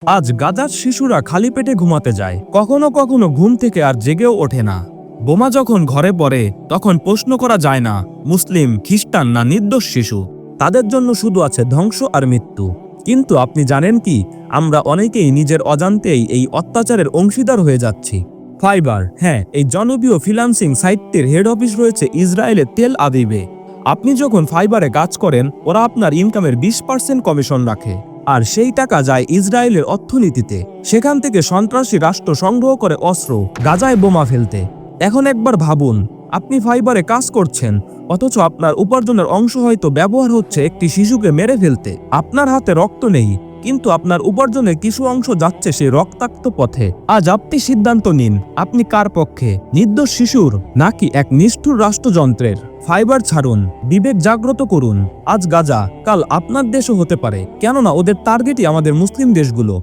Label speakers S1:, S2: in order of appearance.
S1: আজ গাজার শিশুরা খালি পেটে ঘুমাতে যায়, কখনো কখনো ঘুম থেকে আর জেগেও ওঠে না। বোমা যখন ঘরে পড়ে তখন প্রশ্ন করা যায় না মুসলিম, খ্রিস্টান না নির্দোষ শিশু। তাদের জন্য শুধু আছে ধ্বংস আর মৃত্যু। কিন্তু আপনি জানেন কি, আমরা অনেকেই নিজের অজান্তেই এই অত্যাচারের অংশীদার হয়ে যাচ্ছি। ফাইবার, হ্যাঁ, এই জনপ্রিয় ফ্রিল্যান্সিং সাইটটির হেড অফিস রয়েছে ইসরায়েলের তেল আবিবে। আপনি যখন ফাইবারে কাজ করেন, ওরা আপনার ইনকামের 20% কমিশন রাখে, আর সেই টাকা যায় ইসরায়েলের অর্থনীতিতে। সেখান থেকে সন্ত্রাসী রাষ্ট্র সংগ্রহ করে অস্ত্র, গাজায় বোমা ফেলতে। এখন একবার ভাবুন, আপনি ফাইবারে কাজ করছেন, অথচ আপনার উপার্জনের অংশ হয়তো ব্যবহার হচ্ছে একটি শিশুকে মেরে ফেলতে। আপনার হাতে রক্ত নেই, কিন্তু আপনার উপার্জনের কিছু অংশ যাচ্ছে সেই রক্তাক্ত পথে। আজ আপনি সিদ্ধান্ত নিন, আপনি কার পক্ষে, নির্দোষ শিশুর নাকি এক নিষ্ঠুর রাষ্ট্রযন্ত্রের। ফাইবার ছাড়ুন, বিবেক জাগ্রত করুন। আজ গাজা, কাল আপনার দেশও হতে পারে, কেননা ওদের টার্গেটই আমাদের মুসলিম দেশগুলো।